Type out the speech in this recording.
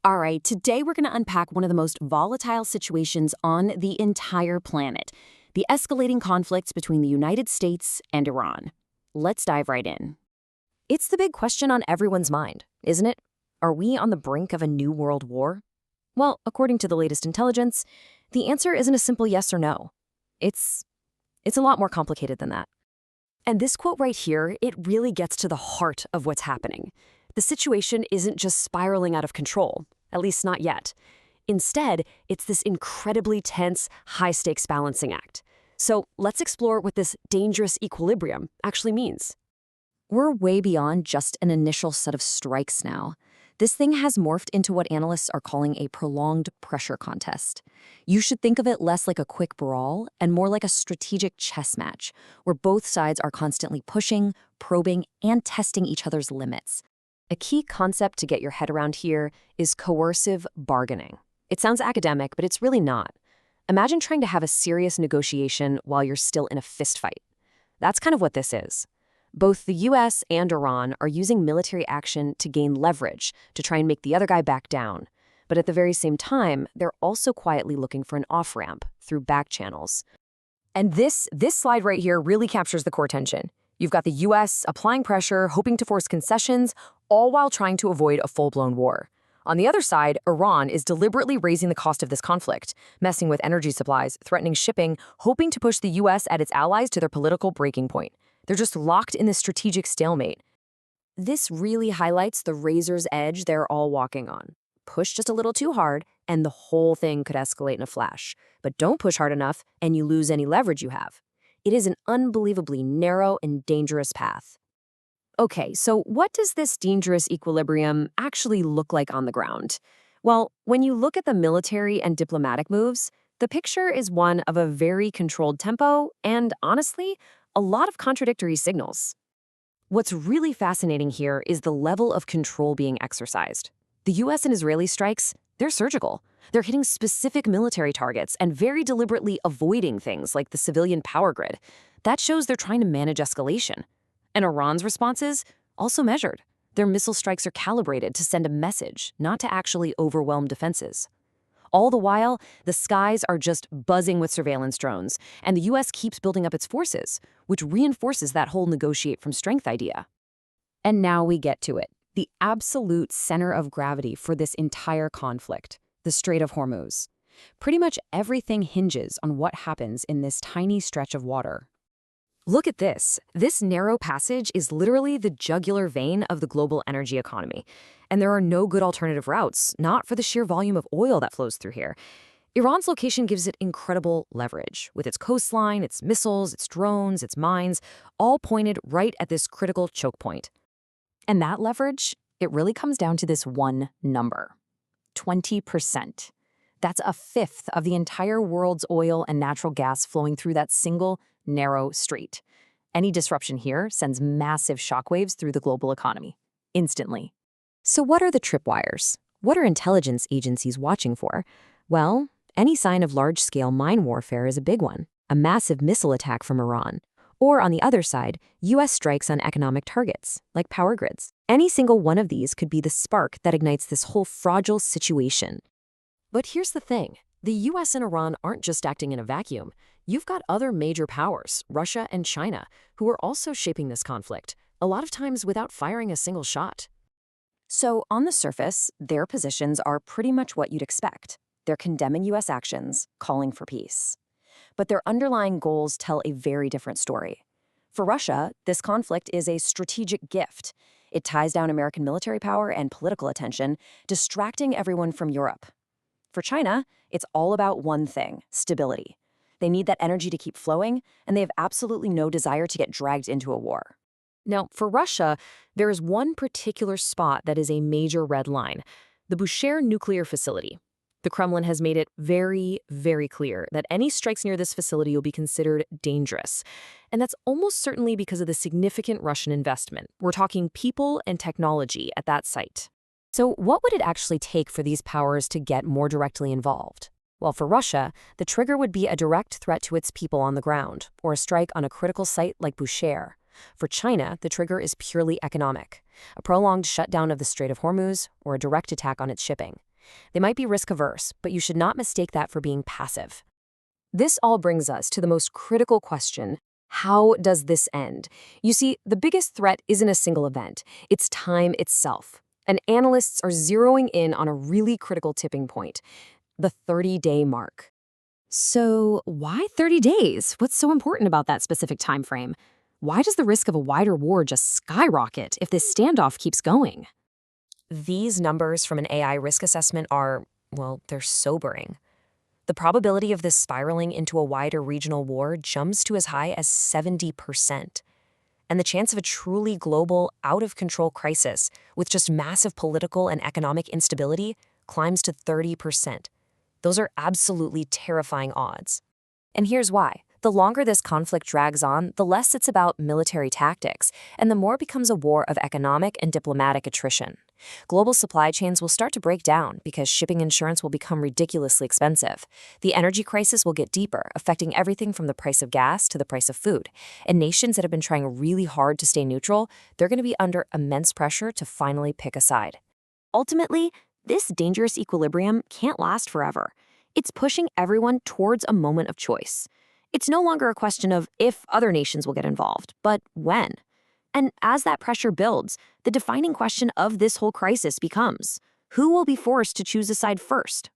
All right, today we're going to unpack one of the most volatile situations on the entire planet, the escalating conflicts between the United States and Iran. Let's dive right in. It's the big question on everyone's mind, isn't it? Are we on the brink of a new world war? Well, according to the latest intelligence, the answer isn't a simple yes or no. It's a lot more complicated than that. And this quote right here, it really gets to the heart of what's happening. The situation isn't just spiraling out of control, at least not yet. Instead, it's this incredibly tense, high-stakes balancing act. So let's explore what this dangerous equilibrium actually means. We're way beyond just an initial set of strikes now. This thing has morphed into what analysts are calling a prolonged pressure contest. You should think of it less like a quick brawl and more like a strategic chess match, where both sides are constantly pushing, probing, and testing each other's limits. A key concept to get your head around here is coercive bargaining. It sounds academic, but it's really not. Imagine trying to have a serious negotiation while you're still in a fistfight. That's kind of what this is. Both the US and Iran are using military action to gain leverage, to try and make the other guy back down. But at the very same time, they're also quietly looking for an off-ramp through back channels. And this slide right here really captures the core tension. You've got the US applying pressure, hoping to force concessions, all while trying to avoid a full-blown war. On the other side, Iran is deliberately raising the cost of this conflict, messing with energy supplies, threatening shipping, hoping to push the US and its allies to their political breaking point. They're just locked in this strategic stalemate. This really highlights the razor's edge they're all walking on. Push just a little too hard, and the whole thing could escalate in a flash. But don't push hard enough, and you lose any leverage you have. It is an unbelievably narrow and dangerous path. Okay, so what does this dangerous equilibrium actually look like on the ground? Well, when you look at the military and diplomatic moves, the picture is one of a very controlled tempo and, honestly, a lot of contradictory signals. What's really fascinating here is the level of control being exercised. The US and Israeli strikes, they're surgical. They're hitting specific military targets and very deliberately avoiding things like the civilian power grid. That shows they're trying to manage escalation. And Iran's responses, also measured. Their missile strikes are calibrated to send a message, not to actually overwhelm defenses. All the while, the skies are just buzzing with surveillance drones, and the US keeps building up its forces, which reinforces that whole negotiate from strength idea. And now we get to it, the absolute center of gravity for this entire conflict, the Strait of Hormuz. Pretty much everything hinges on what happens in this tiny stretch of water. Look at this. This narrow passage is literally the jugular vein of the global energy economy. And there are no good alternative routes, not for the sheer volume of oil that flows through here. Iran's location gives it incredible leverage, with its coastline, its missiles, its drones, its mines, all pointed right at this critical choke point. And that leverage, it really comes down to this one number: 20%. That's a fifth of the entire world's oil and natural gas flowing through that single, narrow strait. Any disruption here sends massive shockwaves through the global economy, instantly. So what are the tripwires? What are intelligence agencies watching for? Well, any sign of large-scale mine warfare is a big one, a massive missile attack from Iran. Or on the other side, US strikes on economic targets, like power grids. Any single one of these could be the spark that ignites this whole fragile situation. But here's the thing. The US and Iran aren't just acting in a vacuum. You've got other major powers, Russia and China, who are also shaping this conflict, a lot of times without firing a single shot. So on the surface, their positions are pretty much what you'd expect. They're condemning US actions, calling for peace. But their underlying goals tell a very different story. For Russia, this conflict is a strategic gift. It ties down American military power and political attention, distracting everyone from Europe. For China, it's all about one thing: stability. They need that energy to keep flowing, and they have absolutely no desire to get dragged into a war. Now, for Russia, there is one particular spot that is a major red line: the Bushehr nuclear facility. The Kremlin has made it very, very clear that any strikes near this facility will be considered dangerous. And that's almost certainly because of the significant Russian investment. We're talking people and technology at that site. So what would it actually take for these powers to get more directly involved? Well, for Russia, the trigger would be a direct threat to its people on the ground, or a strike on a critical site like Bushehr. For China, the trigger is purely economic: a prolonged shutdown of the Strait of Hormuz or a direct attack on its shipping. They might be risk-averse, but you should not mistake that for being passive. This all brings us to the most critical question: how does this end? You see, the biggest threat isn't a single event, it's time itself. And analysts are zeroing in on a really critical tipping point: the 30-day mark. So, why 30 days? What's so important about that specific time frame? Why does the risk of a wider war just skyrocket if this standoff keeps going? These numbers from an AI risk assessment are, well, they're sobering. The probability of this spiraling into a wider regional war jumps to as high as 70%. And the chance of a truly global, out-of-control crisis with just massive political and economic instability climbs to 30%. Those are absolutely terrifying odds. And here's why. The longer this conflict drags on, the less it's about military tactics, and the more it becomes a war of economic and diplomatic attrition. Global supply chains will start to break down because shipping insurance will become ridiculously expensive. The energy crisis will get deeper, affecting everything from the price of gas to the price of food. And nations that have been trying really hard to stay neutral, they're going to be under immense pressure to finally pick a side. Ultimately, this dangerous equilibrium can't last forever. It's pushing everyone towards a moment of choice. It's no longer a question of if other nations will get involved, but when. And as that pressure builds, the defining question of this whole crisis becomes: who will be forced to choose a side first?